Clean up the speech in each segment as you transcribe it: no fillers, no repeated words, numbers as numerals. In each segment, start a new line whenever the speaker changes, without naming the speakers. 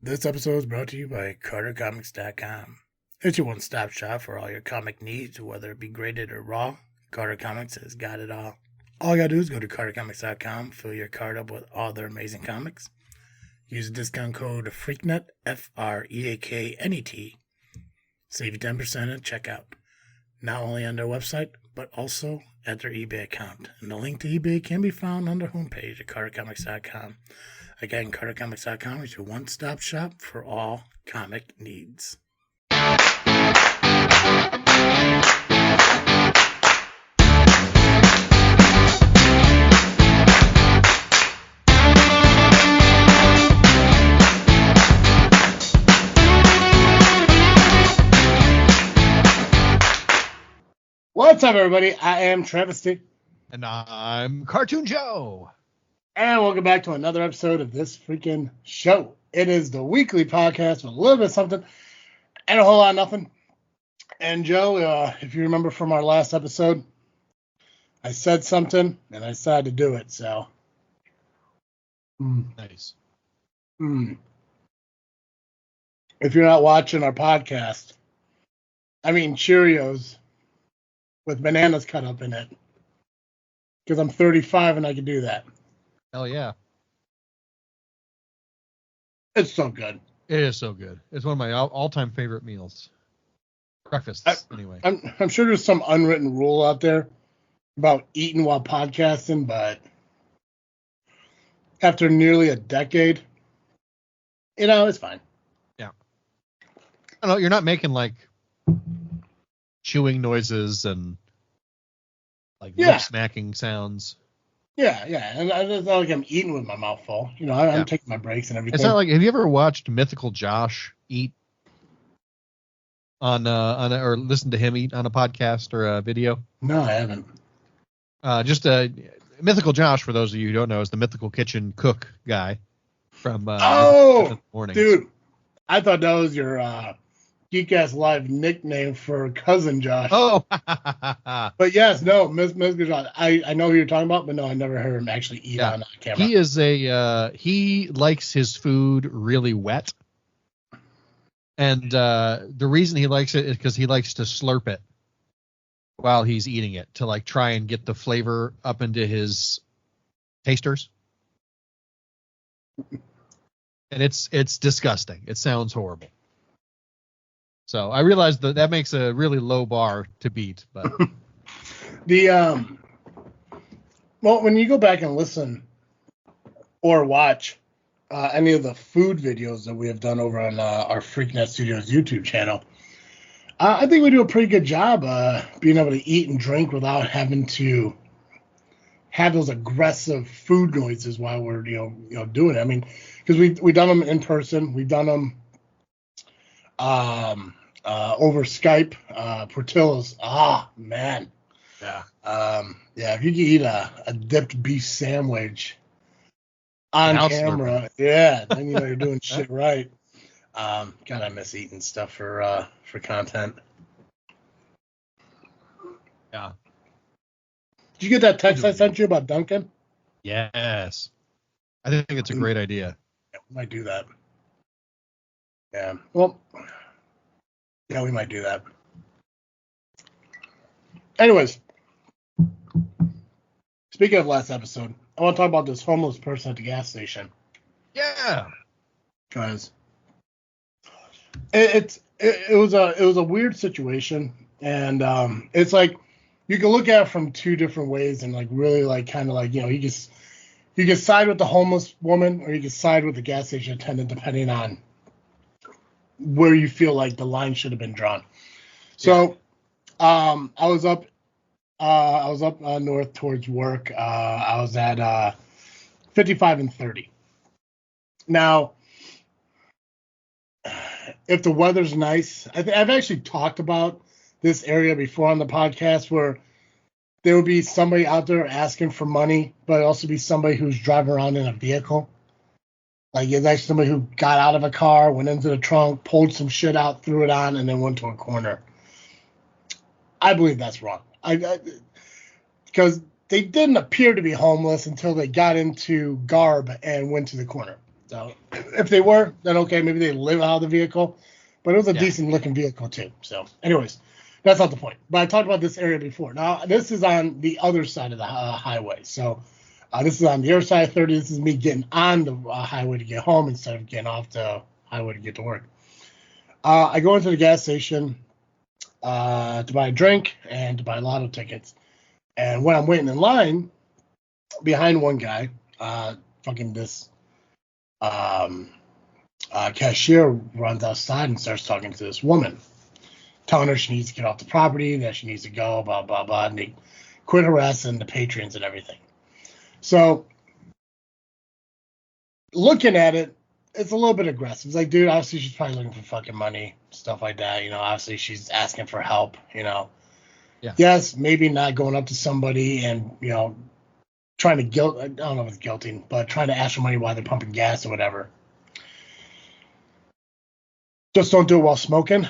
This episode is brought to you by CarterComics.com. It's your one-stop shop for all your comic needs, whether it be graded or raw. Carter Comics has got it all. All you gotta do is go to CarterComics.com, fill your card up with all their amazing comics. Use the discount code FREAKNET, FREAKNET. Save you 10% at checkout. Not only on their website, but also at their eBay account. And the link to eBay can be found on their homepage at CarterComics.com. Again, CarterComics.com is your one-stop shop for all comic needs. What's up, everybody? I am Travesty.
And I'm Cartoon Joe.
And welcome back to another episode of this freaking show. It is the weekly podcast with a little bit of something and a whole lot of nothing. And Joe, if you remember from our last episode, I said something and I decided to do it. So,
Nice.
If you're not watching our podcast, I mean Cheerios with bananas cut up in it, because I'm 35 and I can do that.
Hell yeah.
It's so good.
It is so good. It's one of my all-time favorite meals. Breakfasts, anyway.
I'm sure there's some unwritten rule out there about eating while podcasting, but after nearly a decade, it's fine.
Yeah. I don't know, you're not making like chewing noises and like lip smacking sounds.
Yeah, and it's not like I'm eating with my mouth full. I'm taking my breaks and everything.
It's not like, have you ever watched Mythical Josh eat or listened to him eat on a podcast or a video?
No, I haven't.
Mythical Josh, for those of you who don't know, is the Mythical Kitchen cook guy from Mornings.
Dude, I thought that was your Geek Ass Live nickname for cousin Josh.
Oh,
but yes, no, Mr. Josh. I know who you're talking about, but no, I never heard him actually eat on camera.
He is he likes his food really wet, and the reason he likes it is because he likes to slurp it while he's eating it to like try and get the flavor up into his tasters. And it's disgusting. It sounds horrible. So I realize that makes a really low bar to beat, but
when you go back and listen or watch any of the food videos that we have done over on our Freaknet Studios YouTube channel, I think we do a pretty good job being able to eat and drink without having to have those aggressive food noises while we're doing it. I mean, because we've done them in person, we've done them over Skype, Portillo's. Man.
Yeah.
If you could eat a dipped beef sandwich on camera, then you're doing shit right. God, I miss eating stuff for content.
Yeah.
Did you get that text I sent you about Duncan?
Yes. I think it's a great idea.
Yeah, we might do that. Yeah. Well, yeah, we might do that. Anyways, speaking of last episode, I want to talk about this homeless person at the gas station.
Yeah.
Because it was a weird situation, and it's like you can look at it from two different ways, and like really like kind of like you can side with the homeless woman or you can side with the gas station attendant depending on where you feel like the line should have been drawn. So, I was up north towards work. I was at 55 and 30. Now, if the weather's nice, I've actually talked about this area before on the podcast where there would be somebody out there asking for money, but also be somebody who's driving around in a vehicle. Like, it's actually somebody who got out of a car, went into the trunk, pulled some shit out, threw it on, and then went to a corner. I believe that's wrong. Because they didn't appear to be homeless until they got into garb and went to the corner. So if they were, then okay, maybe they live out of the vehicle. But it was a decent looking vehicle too. So, anyways, that's not the point. But I talked about this area before. Now this is on the other side of the highway. So this is on the other side of 30. This is me getting on the highway to get home instead of getting off the highway to get to work. I go into the gas station to buy a drink and to buy lotto tickets. And when I'm waiting in line behind one guy, fucking this cashier runs outside and starts talking to this woman, telling her she needs to get off the property, that she needs to go, blah, blah, blah, and they quit harassing the patrons and everything. So, looking at it, it's a little bit aggressive. It's like, dude, obviously she's probably looking for fucking money, stuff like that. You know, obviously she's asking for help, you know.
Yeah.
Yes, maybe not going up to somebody and, you know, trying to guilt, I don't know if it's guilting, but trying to ask for money while they're pumping gas or whatever. Just don't do it while smoking.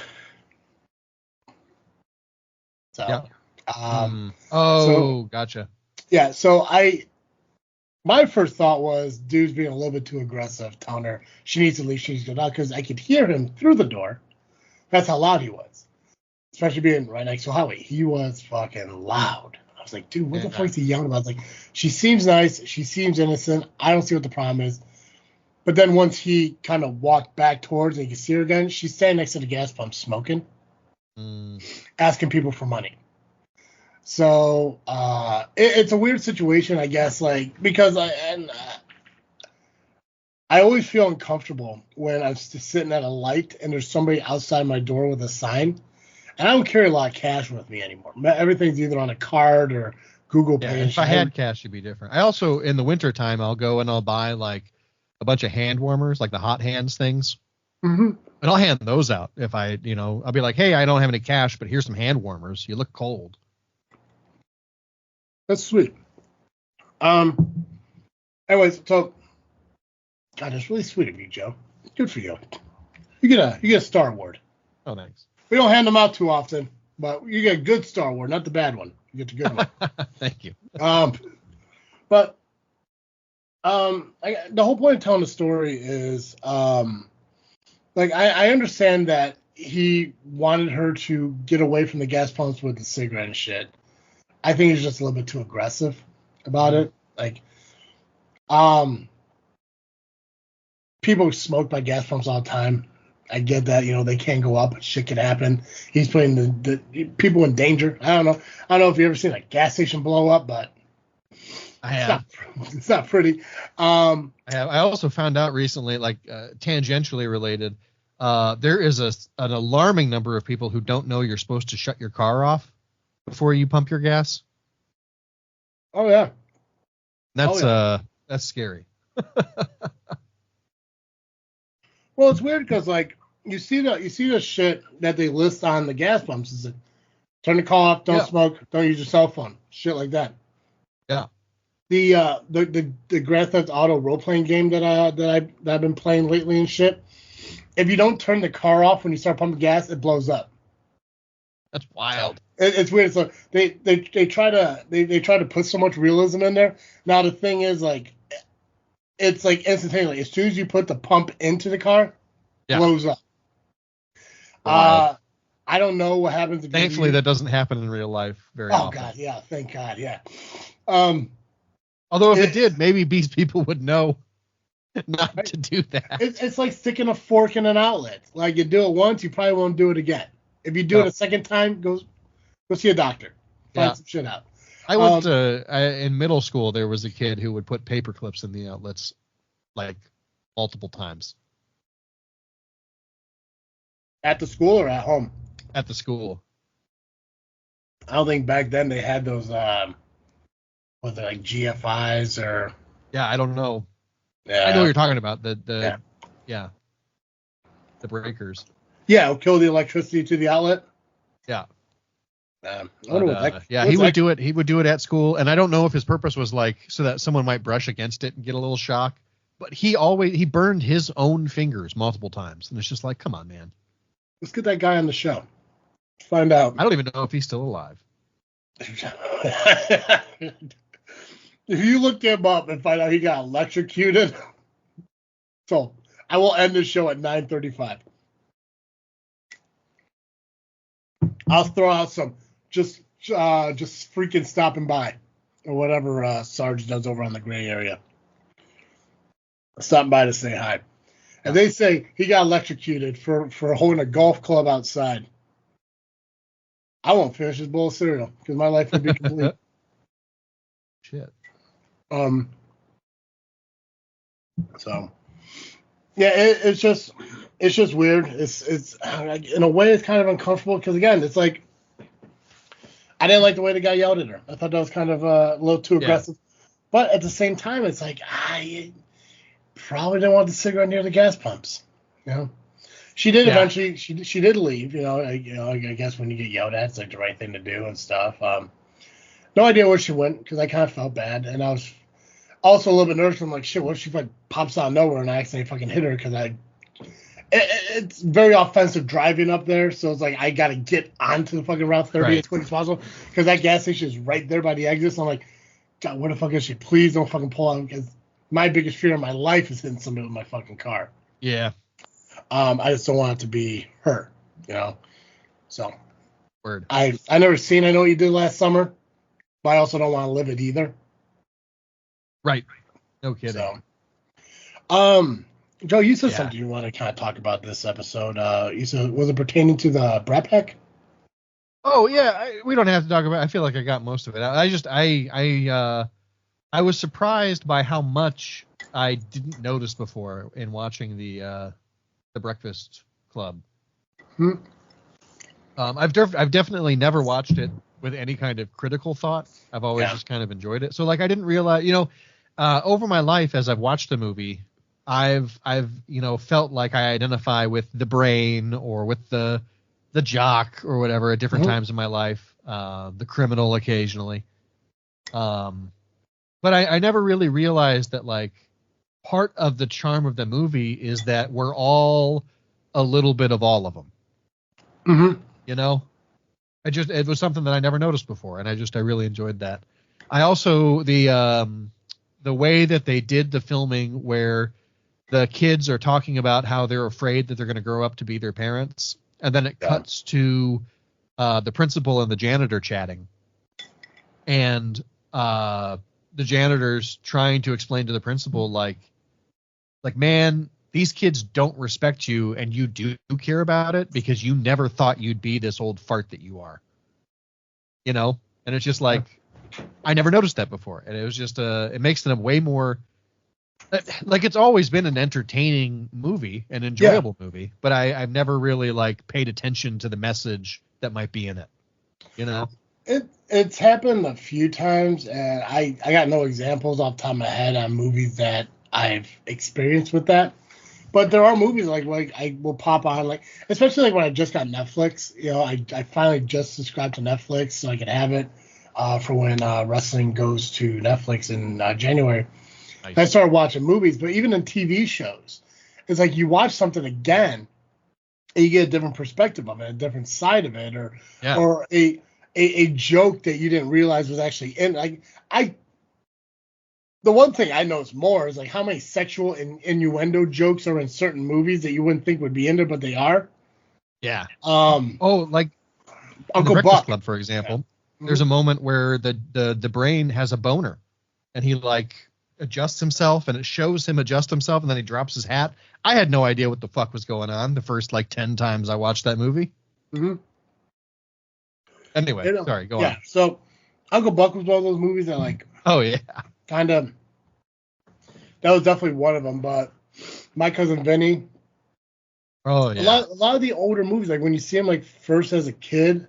So,
Gotcha.
Yeah, so my first thought was, dude's being a little bit too aggressive, telling her she needs to leave, she needs to go down, because I could hear him through the door. That's how loud he was. Especially being right next to a highway. He was fucking loud. I was like, dude, what the fuck is he yelling about? I was like, she seems nice, she seems innocent, I don't see what the problem is. But then once he kind of walked back towards and you can see her again, she's standing next to the gas pump smoking, asking people for money. So it's a weird situation, I guess, like, because I always feel uncomfortable when I'm sitting at a light and there's somebody outside my door with a sign. And I don't carry a lot of cash with me anymore. Everything's either on a card or Google Pay.
If I had cash, it'd be different. I also, in the wintertime, I'll go and I'll buy like a bunch of hand warmers, like the hot hands things.
Mm-hmm.
And I'll hand those out if I'll be like, hey, I don't have any cash, but here's some hand warmers. You look cold.
That's sweet. Anyways, so God, that's really sweet of you, Joe. Good for you. You get a Star Award.
Oh, thanks.
We don't hand them out too often, but you get a good Star Award, not the bad one. You get the good one.
Thank you.
The whole point of telling the story is, like, I understand that he wanted her to get away from the gas pumps with the cigarette and shit. I think he's just a little bit too aggressive about it. Like, people smoke by gas pumps all the time. I get that, they can't go up. Shit can happen. He's putting the people in danger. I don't know if you ever seen a gas station blow up, but
I have.
It's not pretty.
I have. I also found out recently, like tangentially related, there is an alarming number of people who don't know you're supposed to shut your car off before you pump your gas.
Oh yeah.
That's scary.
Well, it's weird because, like, you see the shit that they list on the gas pumps. Is turn the car off, don't smoke, don't use your cell phone, shit like that.
Yeah.
The Grand Theft Auto role playing game that I've been playing lately and shit. If you don't turn the car off when you start pumping gas, it blows up.
That's wild.
It's weird. So they try to put so much realism in there. Now the thing is, like, it's like instantaneously. As soon as you put the pump into the car, blows up. I don't know what happens.
Thankfully, that doesn't happen in real life very often. Oh
God, yeah, thank God, yeah.
Although if it did, maybe these people would know not to do that.
It's like sticking a fork in an outlet. Like, you do it once, you probably won't do it again. If you do it a second time, go see a doctor. Find some shit out.
I went in middle school. There was a kid who would put paper clips in the outlets, like, multiple times.
At the school or at home?
At the school.
I don't think back then they had those, was it like GFIs or?
Yeah, I don't know.
Yeah.
I know what you're talking about. The breakers.
Yeah, it'll kill the electricity to the outlet.
Yeah.
I wonder what that.
Yeah, he would do it. He would do it at school, and I don't know if his purpose was like so that someone might brush against it and get a little shock. But he burned his own fingers multiple times, and it's just like, come on, man.
Let's get that guy on the show. Find out.
I don't even know if he's still alive.
If you looked him up and find out he got electrocuted, So I will end the show at 9:35. I'll throw out some just freaking stopping by or whatever Sarge does over on the gray area. Stopping by to say hi. And they say he got electrocuted for holding a golf club outside. I won't finish his bowl of cereal because my life would be complete.
Shit.
So yeah, it's just weird. It's in a way it's kind of uncomfortable because again, it's like I didn't like the way the guy yelled at her. I thought that was kind of a little too aggressive. But at the same time, it's like I probably didn't want the cigarette near the gas pumps. You know, she did eventually. She did leave. I guess when you get yelled at, it's like the right thing to do and stuff. No idea where she went because I kind of felt bad, and I was also a little bit nervous. I'm like, shit, what if she like pops out of nowhere and I accidentally fucking hit her because it's very offensive driving up there, so it's like I gotta get onto the fucking Route 30 as quick as possible because that gas station is right there by the exit. So I'm like, God, where the fuck is she? Please don't fucking pull out because my biggest fear in my life is hitting somebody with my fucking car.
Yeah.
I just don't want it to be her, So.
Word.
I never seen I Know What You Did Last Summer, but I also don't want to live it either.
Right. No kidding.
So. Joe, you said something you want to kind of talk about this episode. You said, was it pertaining to the Brat Pack?
Oh yeah, we don't have to talk about it. I feel like I got most of it. I was surprised by how much I didn't notice before in watching the Breakfast Club. I've definitely never watched it with any kind of critical thought. I've always just kind of enjoyed it. So like I didn't realize, over my life as I've watched the movie, I've felt like I identify with the brain or with the jock or whatever at different times in my life, the criminal occasionally. But I never really realized that like part of the charm of the movie is that we're all a little bit of all of them. It was something that I never noticed before, and I really enjoyed that. I also the way that they did the filming where the kids are talking about how they're afraid that they're going to grow up to be their parents. And then it cuts to the principal and the janitor chatting. And the janitor's trying to explain to the principal, like, man, these kids don't respect you and you do care about it because you never thought you'd be this old fart that you are. And it's just like, I never noticed that before. And it was just, it makes them way more... Like it's always been an entertaining movie, an enjoyable movie, but I've never really like paid attention to the message that might be in it.
It's happened a few times, and I got no examples off the top of my head on movies that I've experienced with that. But there are movies like I will pop on, like especially like when I just got Netflix. I finally just subscribed to Netflix so I could have it for when wrestling goes to Netflix in January. I started watching movies, but even in TV shows, it's like you watch something again, and you get a different perspective of it, a different side of it, or a joke that you didn't realize was actually in. The one thing I notice more is like how many sexual innuendo jokes are in certain movies that you wouldn't think would be in there, but they are.
Yeah.
Like
Uncle Breakfast Club, for example. Yeah. There's a moment where the brain has a boner, and he like adjusts himself, and it shows him adjust himself, and then he drops his hat. I had no idea what the fuck was going on the first like 10 times I watched that movie. Anyway, sorry, go on.
Yeah, so Uncle Buck was one of those movies that like kind of, that was definitely one of them. But My Cousin Vinny, a lot of the older movies, like when you see him like first as a kid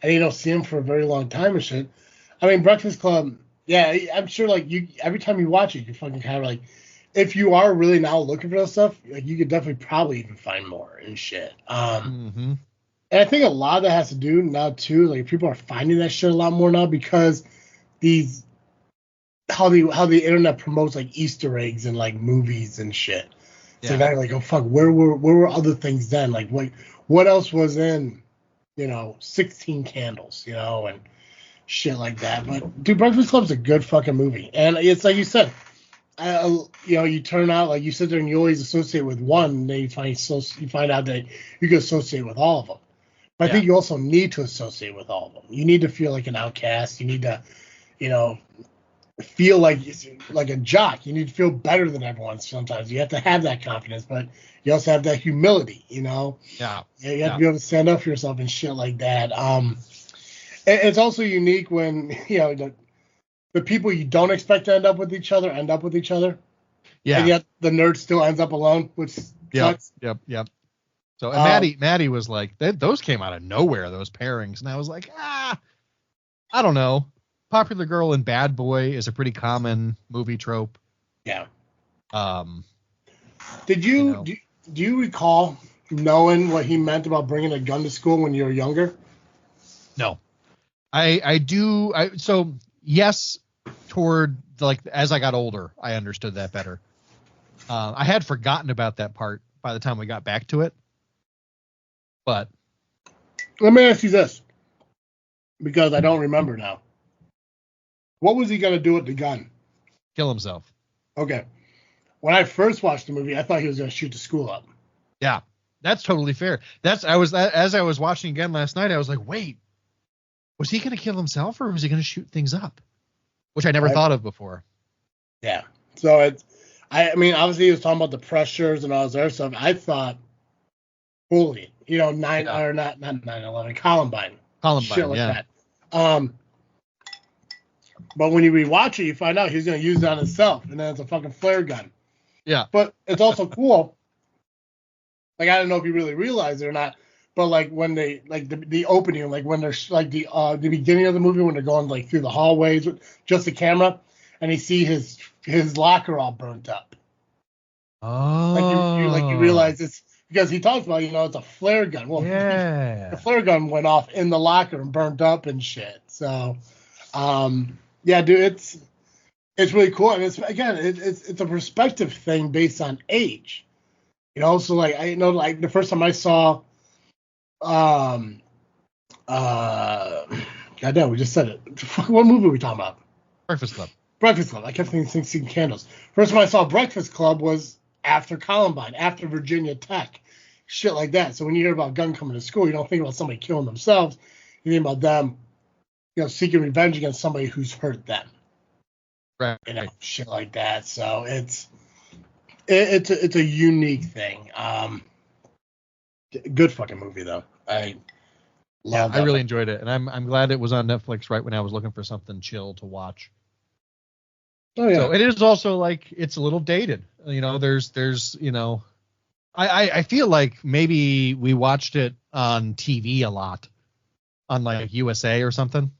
and you don't see him for a very long time and shit. I mean, Breakfast Club, yeah, I'm sure like you every time you watch it, you fucking kind of like, if you are really now looking for that stuff, like you could definitely probably even find more and shit. And I think a lot of that has to do now too, like people are finding that shit a lot more now because how the internet promotes like Easter eggs and like movies and shit. So now you're like, oh fuck, where were other things then? Like what else was in 16 Candles, and shit like that. But dude, Breakfast Club's a good fucking movie, and it's like you said, you turn out like you sit there and you always associate with one, and then you find out that you can associate with all of them. But I think you also need to associate with all of them. You need to feel like an outcast. You need to, you know, feel like a jock. You need to feel better than everyone. Sometimes you have to have that confidence, but you also have that humility. You know, you have to be able to stand up for yourself and shit like that. It's also unique when the people you don't expect to end up with each other end up with each other.
Yeah.
And yet the nerd still ends up alone, which sucks.
Yep. So and Maddie was like, those came out of nowhere, those pairings. And I was like, I don't know. Popular girl and bad boy is a pretty common movie trope.
Yeah. Do you recall knowing what he meant about bringing a gun to school when you were younger?
No. I do. So yes, toward like as I got older, I understood that better. I had forgotten about that part by the time we got back to it. But
let me ask you this, because I don't remember now. What was he going to do with the gun?
Kill himself.
Okay. When I first watched the movie, I thought he was going to shoot the school up.
Yeah, that's totally fair. As I was watching again last night, I was like, wait, was he going to kill himself or was he going to shoot things up? Which I never thought of before.
Yeah. So I mean, obviously he was talking about the pressures and all this other stuff. I thought, fully, or not 9/11, Columbine. Shit like that. But when you rewatch it, you find out he's going to use it on himself, and then it's a fucking flare gun.
Yeah.
But it's also cool. Like, I don't know if you really realize it or not, but like when they like the opening, like when there's like the beginning of the movie when they're going like through the hallways with just the camera, and you see his locker all burnt up.
Oh.
Like you realize it's because he talks about it's a flare gun. Well, the flare gun went off in the locker and burned up and shit. So, yeah, dude, it's really cool, and it's a perspective thing based on age. So like I know like the first time I saw, goddamn, we just said it. What movie are we talking about?
Breakfast Club.
Breakfast Club. I kept thinking 16 Candles. First time I saw Breakfast Club was after Columbine, after Virginia Tech, shit like that. So when you hear about gun coming to school, you don't think about somebody killing themselves. You think about them, seeking revenge against somebody who's hurt them.
Right.
Shit like that. So it's a unique thing. Good fucking movie though. I
really enjoyed it, and I'm glad it was on Netflix right when I was looking for something chill to watch.
Oh yeah.
So it is also like it's a little dated. There's I feel like maybe we watched it on TV a lot, on like USA or something.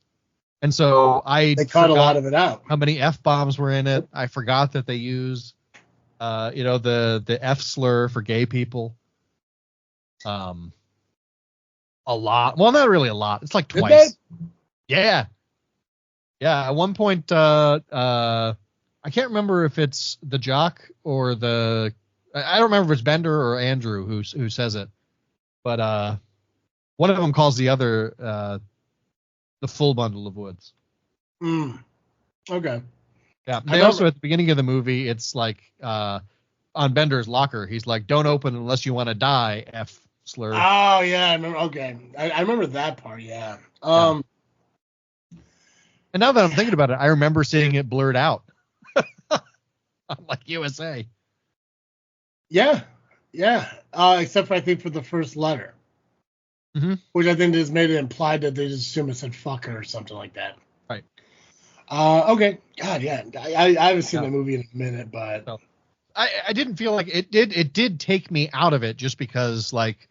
And so
they cut a lot of it out.
How many F-bombs were in it? I forgot that they used the F slur for gay people. A lot. Well, not really a lot. It's like twice. Yeah. Yeah. At one point, I can't remember if it's the jock or I don't remember if it's Bender or Andrew who says it, but one of them calls the other the full bundle of woods.
Okay.
Yeah. They also at the beginning of the movie, it's like on Bender's locker, he's like, "Don't open unless you want to die." F slur.
Oh yeah, I remember. Okay, I remember that part. Yeah.
And now that I'm thinking about it, I remember seeing it blurred out. Like USA.
Yeah. Except for I think for the first letter, which I think just made it implied that they just assume it said "fucker" or something like that.
Right.
Okay. God, yeah. I haven't seen that movie in a minute, but
I didn't feel like it did. It did take me out of it just because like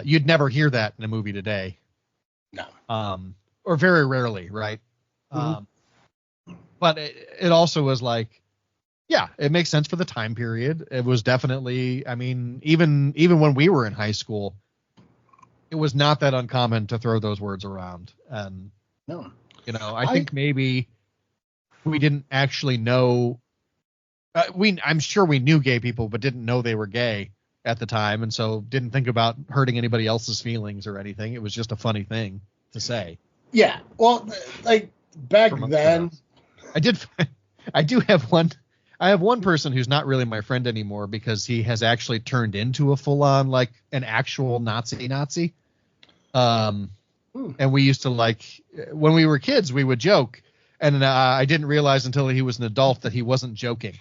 you'd never hear that in a movie today.
No.
Or very rarely, right? But it also was like, yeah, it makes sense for the time period. It was definitely, I mean, even when we were in high school, it was not that uncommon to throw those words around. And,
no,
I think maybe we didn't actually know. I'm sure we knew gay people, but didn't know they were gay at the time. And so didn't think about hurting anybody else's feelings or anything. It was just a funny thing to say.
Yeah. Well, like back then,
I do have one I have one person who's not really my friend anymore because he has actually turned into a full-on, like, an actual Nazi. And we used to, like, when we were kids, we would joke, and I didn't realize until he was an adult that he wasn't joking.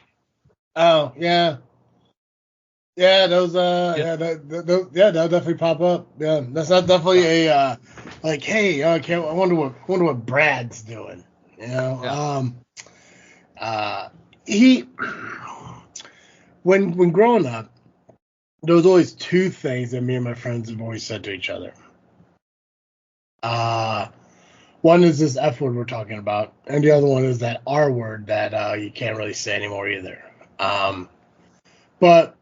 Oh, yeah. Yeah, those that'll definitely pop up. Yeah, that's not definitely a like, hey, okay, I wonder what Brad's doing. You know, he when growing up, there was always two things that me and my friends have always said to each other. One is this F word we're talking about, and the other one is that R word that you can't really say anymore either. But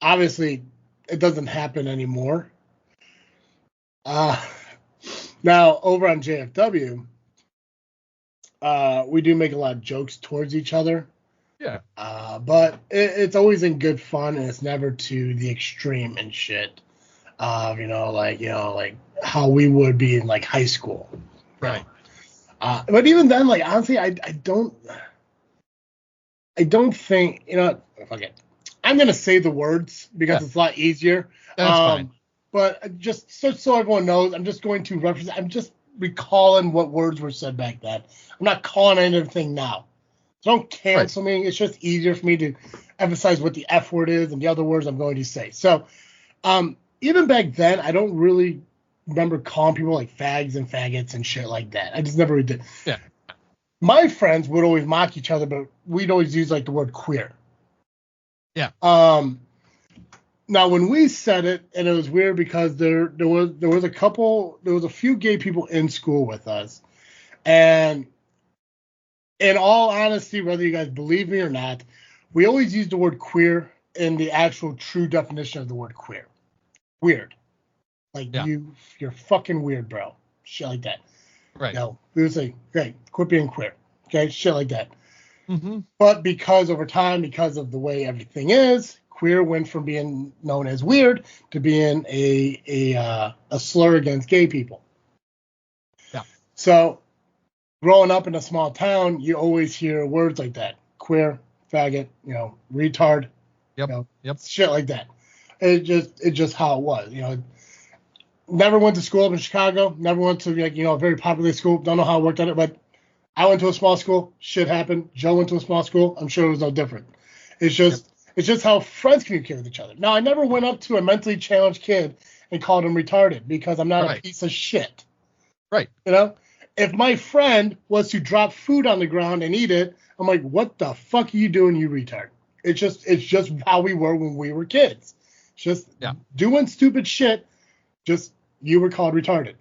obviously, it doesn't happen anymore. Now, over on JFW, we do make a lot of jokes towards each other.
Yeah.
But it's always in good fun, and it's never to the extreme and shit. Like how we would be in, like, high school.
Right.
But even then, like, honestly, I don't think, fuck it. I'm going to say the words because it's a lot easier.
That's fine.
But just so everyone knows, I'm just going to reference, I'm just recalling what words were said back then. I'm not calling anything now. So don't cancel me. It's just easier for me to emphasize what the F word is and the other words I'm going to say. So even back then, I don't really remember calling people like fags and faggots and shit like that. I just never did.
Yeah.
My friends would always mock each other, but we'd always use, like, the word queer.
Yeah.
Now, when we said it, and it was weird because there was a few gay people in school with us, and in all honesty, whether you guys believe me or not, we always use the word queer in the actual true definition of the word queer. Weird. Like, you're fucking weird, bro. Shit like that.
Right.
We would say, great, quit being queer. Okay, shit like that.
Mm-hmm.
But because over time, because of the way everything is, queer went from being known as weird to being a slur against gay people.
Yeah.
So growing up in a small town, you always hear words like that: queer, faggot, retard,
yep,
shit like that. It's just how it was. Never went to school up in Chicago. Never went to, a very popular school. Don't know how it worked out, but I went to a small school. Shit happened. Joe went to a small school. I'm sure it was no different. It's just how friends communicate with each other. Now, I never went up to a mentally challenged kid and called him retarded because I'm not a piece of shit.
Right.
If my friend was to drop food on the ground and eat it, I'm like, what the fuck are you doing, you retard? It's just how we were when we were kids. Just doing stupid shit. Just, you were called retarded.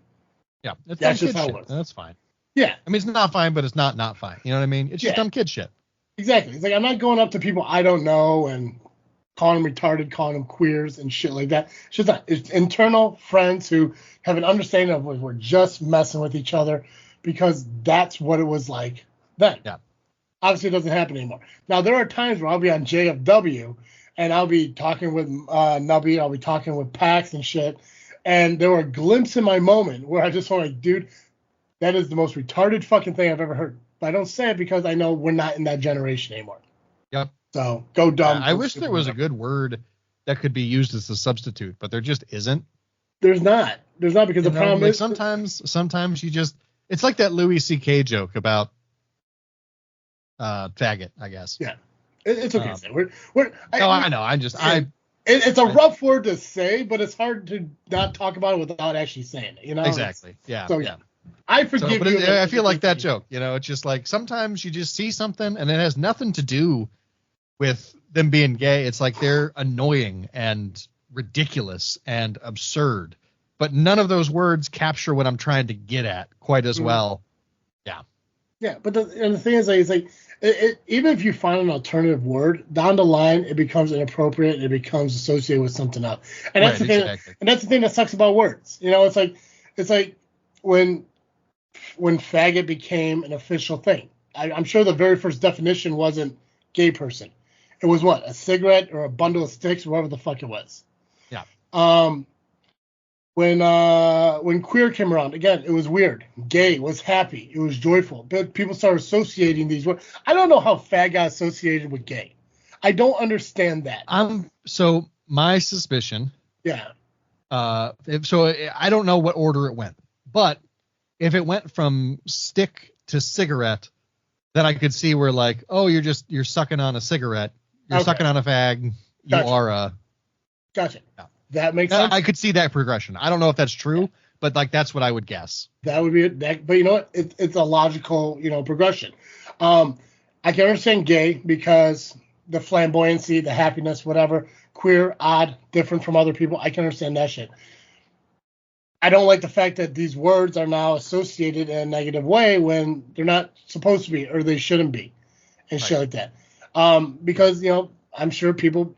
Yeah.
That's just how it was.
That's fine.
Yeah.
I mean, it's not fine, but it's not fine. You know what I mean? It's just dumb kid shit.
Exactly. It's like, I'm not going up to people I don't know and calling them retarded, calling them queers and shit like that. It's just not. It's internal friends who have an understanding of we're just messing with each other because that's what it was like then.
Yeah.
Obviously, it doesn't happen anymore. Now, there are times where I'll be on JFW and I'll be talking with Nubby, I'll be talking with Pax and shit, and there were a glimpse in my moment where I just went like, dude, that is the most retarded fucking thing I've ever heard. But I don't say it because I know we're not in that generation anymore.
Yep.
So go dumb.
I wish there was a good word that could be used as a substitute, but there just isn't.
There's not because the problem is
sometimes you just, it's like that Louis C.K. joke about faggot, I guess.
Yeah. It's okay.
I know.
It's a rough word to say, but it's hard to not talk about it without actually saying it.
Exactly. Yeah.
So yeah. I forgive you.
I feel like that joke. It's just like sometimes you just see something and it has nothing to do with them being gay. It's like they're annoying and ridiculous and absurd, but none of those words capture what I'm trying to get at quite as well. Yeah.
Yeah, but the thing is, even if you find an alternative word, down the line it becomes inappropriate. It becomes associated with something else, and that's the thing. Exactly. And that's the thing that sucks about words. It's like when faggot became an official thing. I'm sure the very first definition wasn't gay person. It was what, a cigarette or a bundle of sticks, whatever the fuck it was.
Yeah.
when queer came around, again, it was weird. Gay was happy. It was joyful. But people started associating these words. I don't know how fag got associated with gay. I don't understand that.
So my suspicion.
Yeah.
I don't know what order it went, but if it went from stick to cigarette, then I could see where like, oh, you're sucking on a cigarette. You're sucking on a fag. You are a.
Gotcha. Yeah. That makes sense.
I could see that progression. I don't know if that's true, but like that's what I would guess.
That would be it. But you know what? It's a logical, progression. I can understand gay because the flamboyancy, the happiness, whatever. Queer, odd, different from other people. I can understand that shit. I don't like the fact that these words are now associated in a negative way when they're not supposed to be or they shouldn't be, and shit like that. Because I'm sure people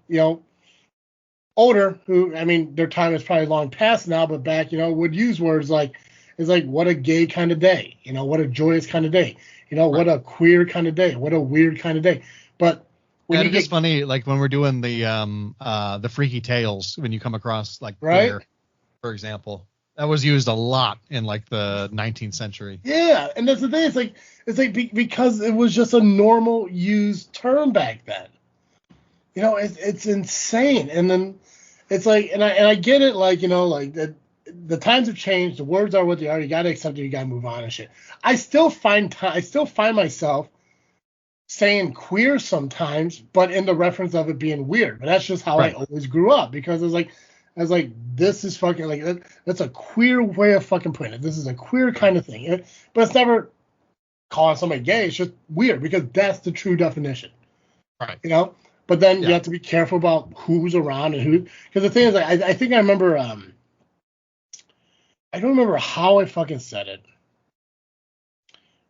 older who, I mean, their time is probably long past now, but back, would use words like, it's like, what a gay kind of day, what a joyous kind of day, what a queer kind of day, what a weird kind of day. But when
it is funny, like when we're doing the freaky tales, when you come across like queer, for example, that was used a lot in like the 19th century.
Yeah, and that's the thing. It's like because it was just a normal used term back then. It's insane. And then it's like, and I get it, like, like the times have changed. The words are what they are. You got to accept it. You got to move on and shit. I still find myself saying queer sometimes, but in the reference of it being weird. But that's just how I always grew up, because I was like, this is fucking like, that's a queer way of fucking putting it. This is a queer kind of thing. But it's never calling somebody gay. It's just weird because that's the true definition.
Right.
But then you have to be careful about who's around and who, because the thing is, like, I think I remember, I don't remember how I fucking said it.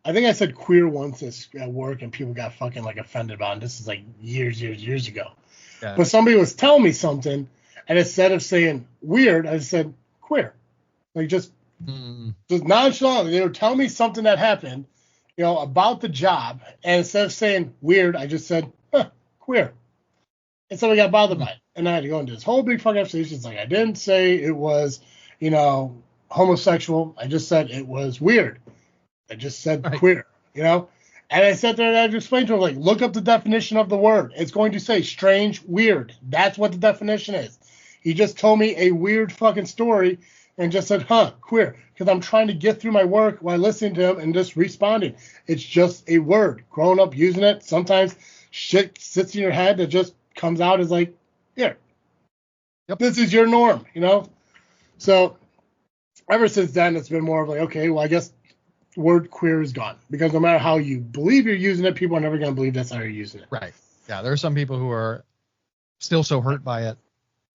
I think I said queer once at work and people got fucking like offended about it. This is like years ago. Yeah. But somebody was telling me something, and instead of saying weird, I said queer. Like just nonchalant. They were telling me something that happened, about the job, and instead of saying weird, I just said queer. And somebody got bothered by it. And I had to go into this whole big fucking conversation. It's like, I didn't say it was, homosexual. I just said it was weird. I just said queer, And I sat there and I had to explain to him, like, look up the definition of the word. It's going to say strange, weird. That's what the definition is. He just told me a weird fucking story and just said, queer. Because I'm trying to get through my work while listening to him and just responding. It's just a word. Growing up using it, sometimes shit sits in your head that just comes out as like, here, this is your norm, So ever since then, it's been more of like, okay, well, I guess the word queer is gone, because no matter how you believe you're using it, people are never going to believe that's how you're using it.
Right. Yeah. There are some people who are still so hurt by it.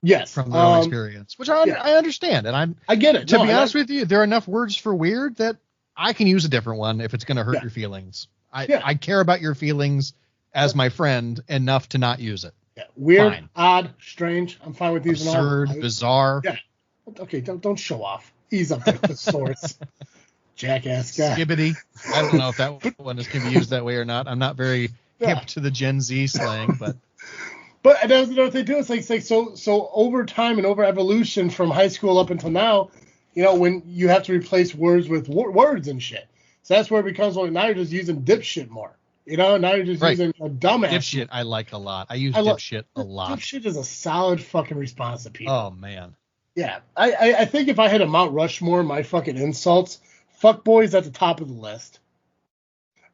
Yes.
From their own experience, which I understand. And I get it. To be honest with you, there are enough words for weird that I can use a different one if it's going to hurt your feelings. I care about your feelings as my friend enough to not use it.
Yeah, weird, odd, strange. I'm fine with using
absurd, bizarre.
Yeah. Okay, don't show off. Ease up the source. Jackass guy.
Skibbity. I don't know if that one is going to be used that way or not. I'm not very hip to the Gen Z slang, but.
But that's another thing too. It's like so over time and over evolution from high school up until now, when you have to replace words with words and shit. So that's where it becomes like now you're just using dipshit more. Now you're just using a dumbass.
Dipshit I like a lot. I use dipshit a lot.
Dipshit is a solid fucking response to people.
Oh, man.
Yeah. I think if I had a Mount Rushmore, my fucking insults, fuckboy's at the top of the list.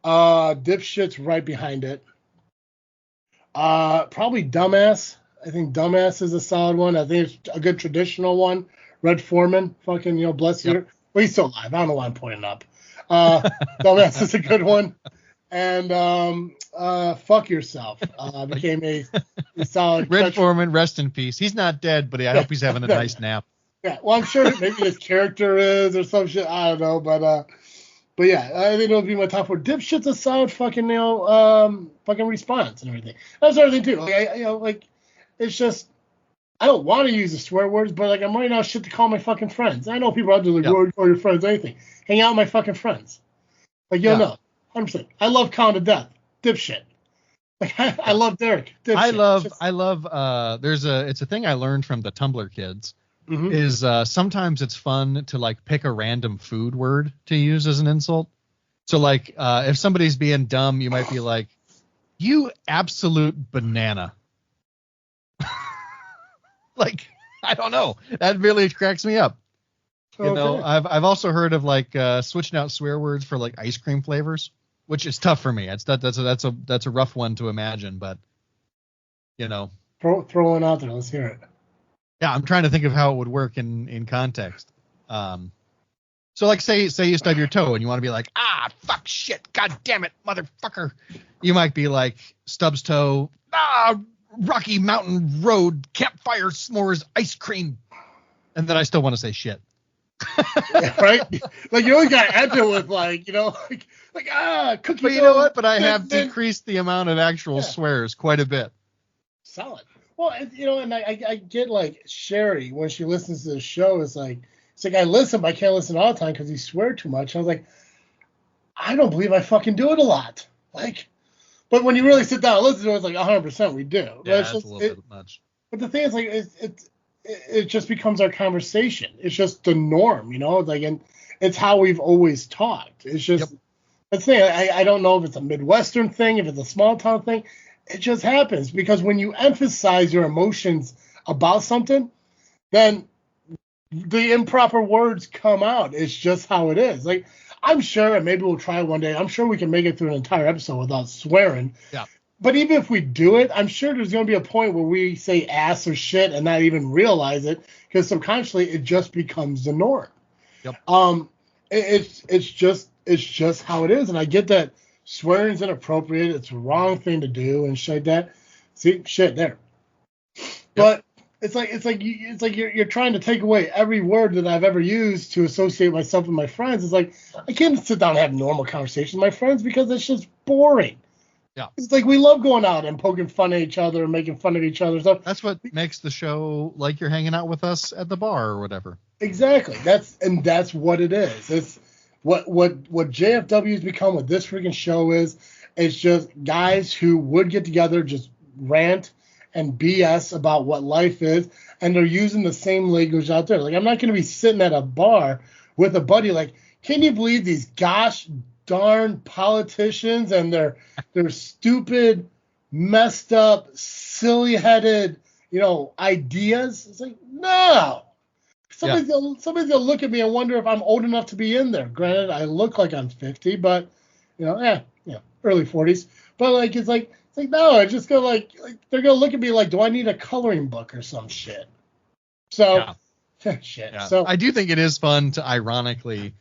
Dipshit's right behind it. Probably dumbass. I think dumbass is a solid one. I think it's a good traditional one. Red Foreman, fucking, bless you. Well, he's still alive. I don't know why I'm pointing up. Dumbass is a good one. And fuck yourself became a solid.
Red Foreman, rest in peace. He's not dead, but I hope he's having a nice nap.
Yeah, well, I'm sure maybe his character is or some shit. I don't know, but yeah, I think it'll be my top 4. Dipshit's a solid fucking fucking response and everything. That's everything too. Like it's just I don't want to use the swear words, but like I'm running out of shit to call my fucking friends. I know people out there like, call your friends anything. Hang out with my fucking friends. Like know. 100%. I love Count to Death. Dipshit. Like I love Derek. Dipshit.
I love it's a thing I learned from the Tumblr kids. is sometimes it's fun to like pick a random food word to use as an insult. So like if somebody's being dumb, you might be like, "You absolute banana." Like, I don't know. That really cracks me up. You know, I've also heard of like switching out swear words for like ice cream flavors, which is tough for me. That's a rough one to imagine, but you know,
throw one out there. Let's hear it.
Yeah, I'm trying to think of how it would work in context. So like say you stub your toe and you want to be like, fuck shit, god damn it, motherfucker. You might be like, stubs toe, Rocky Mountain Road, campfire s'mores, ice cream. And then I still want to say shit.
Yeah, right? Like you always got to enter with like, you know, cookie.
But you know what? But I have decreased the amount of actual swears quite a bit.
Solid. Well, you know, and I get like Sherry when she listens to the show. It's like I listen, but I can't listen all the time because you swear too much. And I was like, I don't believe I fucking do it a lot. Like, but when you really sit down and listen to it, it's like 100% we do.
Yeah, it's a little bit much.
But the thing is, like, it just becomes our conversation. It's just the norm, you know. Like, and it's how we've always talked. It's just that's the thing. I don't know if it's a Midwestern thing, if it's a small town thing. It just happens because when you emphasize your emotions about something, then the improper words come out. It's just how it is. Like, I'm sure, and maybe we'll try one day, I'm sure we can make it through an entire episode without swearing.
Yeah.
But even if we do it, I'm sure there's going to be a point where we say ass or shit and not even realize it because subconsciously it just becomes the norm.
Yep.
It's just how it is. And I get that swearing is inappropriate. It's the wrong thing to do and shit like that. See, shit there. Yep. But it's like you're trying to take away every word that I've ever used to associate myself with my friends. It's like I can't sit down and have normal conversations with my friends because it's just boring.
Yeah.
It's like we love going out and poking fun at each other and making fun of each other. Stuff.
That's what makes the show like you're hanging out with us at the bar or whatever.
Exactly. That's what it is. It's what JFW has become, what this freaking show is. It's just guys who would get together, just rant and BS about what life is, and they're using the same language out there. Like, I'm not going to be sitting at a bar with a buddy like, can you believe these gosh darn politicians and their stupid, messed up, silly-headed, you know, ideas? It's like, no. Somebody's gonna look at me and wonder if I'm old enough to be in there. Granted, I look like I'm 50, but you know, early 40s. But like, it's like no, I just go like they're gonna look at me like, do I need a coloring book or some shit? So, shit.
Yeah.
So
I do think it is fun to ironically,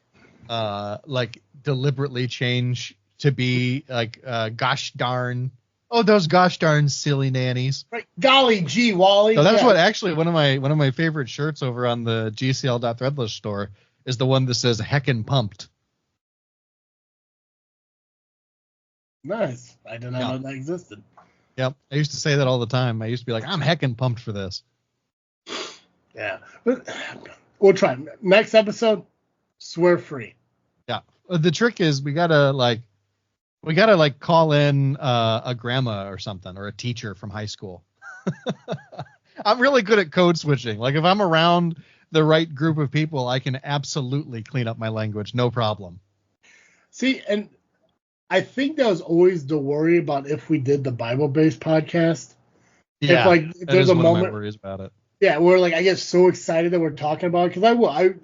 like deliberately change to be like, gosh darn. Oh, those gosh darn silly nannies.
Right. Golly gee, Wally.
So that's what actually one of my favorite shirts over on the GCL.Threadless store is the one that says heckin' pumped.
Nice. I did not know that existed.
Yep. I used to say that all the time. I used to be like, I'm heckin' pumped for this.
Yeah. But we'll try. Next episode, swear free.
Yeah. The trick is we gotta call in a grandma or something, or a teacher from high school. I'm really good at code switching. Like if I'm around the right group of people, I can absolutely clean up my language, no problem.
See, and I think that was always the worry about if we did the Bible-based podcast.
Yeah,
if there's a moment,
worries about it.
Yeah, we're like, I get so excited that we're talking about it because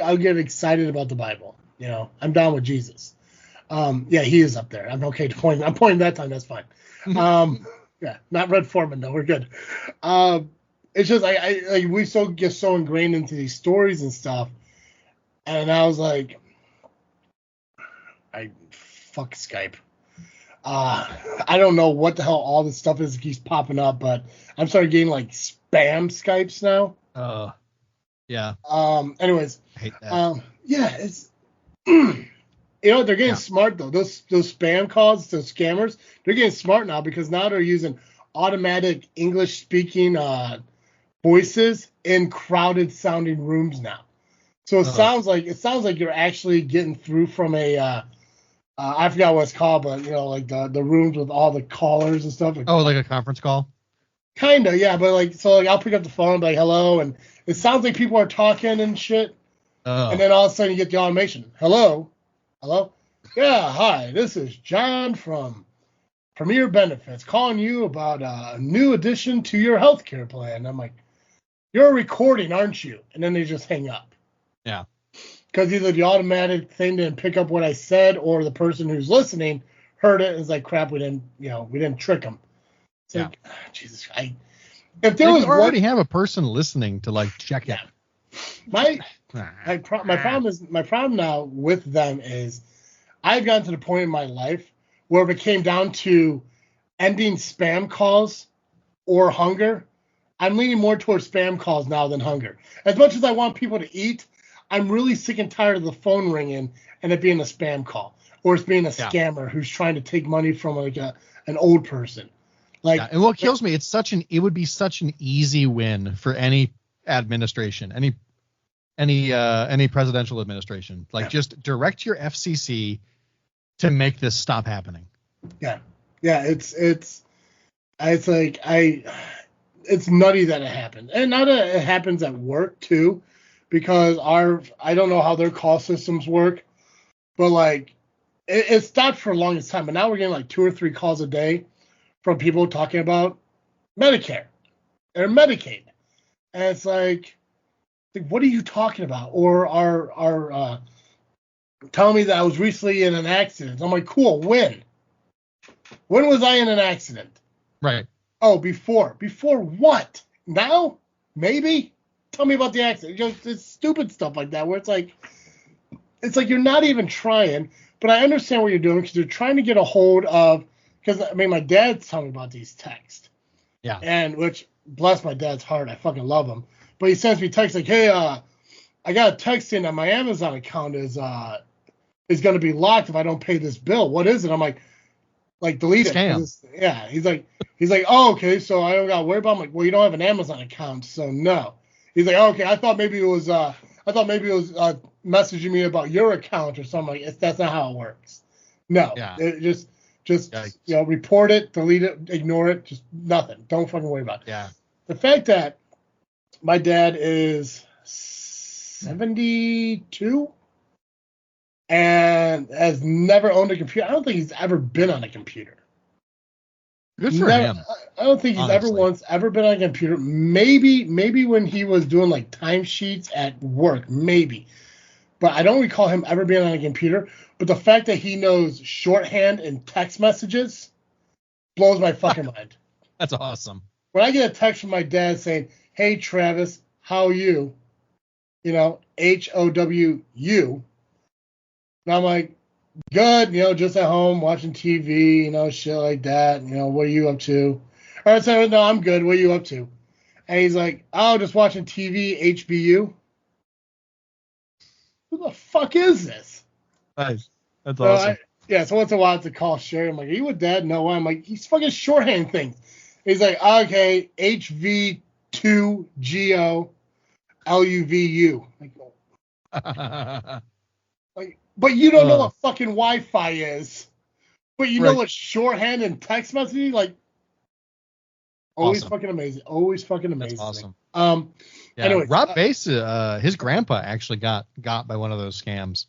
I'll get excited about the Bible. You know, I'm down with Jesus. Yeah, he is up there. I'm okay to point. I'm pointing that time. That's fine. Yeah, not Red Foreman though. We're good. It's just we get so ingrained into these stories and stuff, and I was like, fuck Skype. I don't know what the hell all this stuff is that keeps popping up, but I'm starting getting like spam Skypes now.
Yeah.
Anyways,
I hate that.
Yeah, it's. You know, they're getting smart, though. Those spam calls, those scammers, they're getting smart now because now they're using automatic English-speaking voices in crowded-sounding rooms now. So it sounds like you're actually getting through from a I forgot what it's called, but you know, like the rooms with all the callers and stuff.
Like a conference call.
Kinda, yeah. But like, so like, I'll pick up the phone and be like, hello, and it sounds like people are talking and shit.
Oh.
And then all of a sudden you get the automation. Hello? Yeah, hi, this is John from Premier Benefits calling you about a new addition to your healthcare plan. I'm like, you're recording, aren't you? And then they just hang up.
Yeah.
Because either the automatic thing didn't pick up what I said, or the person who's listening heard it and is like, crap, we didn't trick them. It's like, Jesus, if there was
already have a person listening to like check it.
My problem now with them is I've gotten to the point in my life where if it came down to ending spam calls or hunger, I'm leaning more towards spam calls now than hunger. As much as I want people to eat, I'm really sick and tired of the phone ringing and it being a spam call, or it's being a scammer who's trying to take money from like an old person. Like,
and what kills me, it would be such an easy win for any administration, any presidential administration. Like, just direct your FCC to make this stop happening.
Yeah, it's like it's nutty that it happened, and now that it happens at work too, because I don't know how their call systems work, but like it stopped for the longest time, but now we're getting like 2 or 3 calls a day from people talking about Medicare or Medicaid, and it's like what are you talking about? Or are telling me that I was recently in an accident. I'm like, cool. When was I in an accident?
Right.
Oh, before what? Now? Maybe. Tell me about the accident. It's stupid stuff like that where it's like you're not even trying. But I understand what you're doing because you're trying to get a hold of. Because I mean, my dad's telling me about these texts.
Yeah.
And which bless my dad's heart, I fucking love him. But he sends me texts like, "Hey, I got a text in that my Amazon account is going to be locked if I don't pay this bill. What is it?" I'm like delete
Scam.
it. Yeah. He's like, oh, okay, so I don't got to worry about it. I'm like, well, you don't have an Amazon account, so no. He's like, okay, I thought maybe it was messaging me about your account or something. Like, that's not how it works. No.
Yeah.
It just report it, delete it, ignore it, just nothing. Don't fucking worry about it.
Yeah.
The fact that my dad is 72 and has never owned a computer. I don't think he's ever been on a computer.
Good for him.
I don't think he's ever been on a computer. Maybe when he was doing like timesheets at work, maybe. But I don't recall him ever being on a computer. But the fact that he knows shorthand and text messages blows my fucking mind.
That's awesome.
When I get a text from my dad saying, "Hey Travis, how are you?" HOWU. And I'm like, good, just at home watching TV, shit like that. What are you up to? Or I said, no, I'm good. What are you up to? And he's like, oh, just watching TV, HBU. Who the fuck is this?
Nice. That's awesome.
So once in a while, it's a call Sherry. I'm like, are you with Dad? No. I'm like, he's fucking shorthand things. He's like, okay, HV2GO LUVU. Like, but you don't know what fucking Wi-Fi is. But you know what shorthand and text messaging, like, always fucking amazing. Always fucking amazing.
That's awesome.
Anyways,
Rob Bass, his grandpa actually got by one of those scams.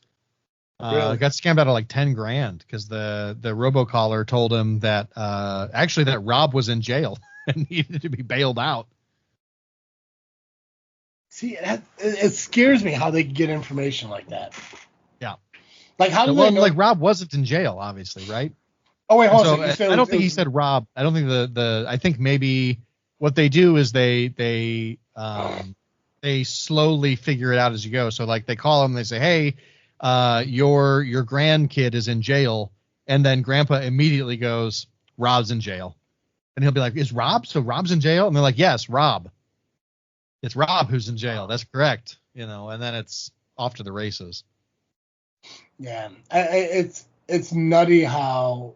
Really?
Got scammed out of like $10,000 because the robocaller told him that that Rob was in jail and needed to be bailed out.
See, it scares me how they get information like that.
Yeah.
Like, how do they know?
Like, Rob wasn't in jail, obviously, right?
Oh, wait, hold on.
I don't think he said Rob. I don't think I think maybe what they do is they slowly figure it out as you go. So, like, they call him, they say, hey, your grandkid is in jail. And then Grandpa immediately goes, Rob's in jail. And he'll be like, is Rob? So Rob's in jail? And they're like, yes, Rob. It's Rob who's in jail. That's correct. And then it's off to the races.
Yeah, it's nutty how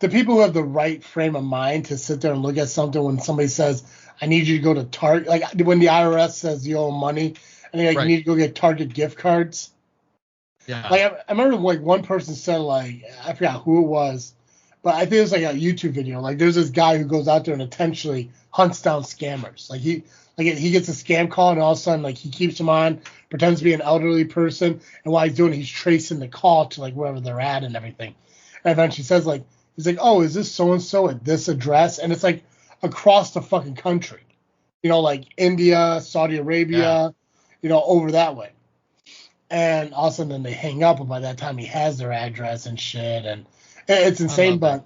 the people who have the right frame of mind to sit there and look at something when somebody says, I need you to go to Target, like when the IRS says you owe money and they're like, you need to go get Target gift cards. Yeah. Like I remember like one person said, like, I forgot who it was, but I think it's like a YouTube video. Like there's this guy who goes out there and intentionally hunts down scammers. Like he gets a scam call and all of a sudden like he keeps them on, pretends to be an elderly person, and while he's doing it, he's tracing the call to like wherever they're at and everything. And eventually says like he's like, oh, is this so and so at this address? And it's like across the fucking country, like India, Saudi Arabia, over that way. And all of a sudden then they hang up, and by that time he has their address and shit, and it's insane. But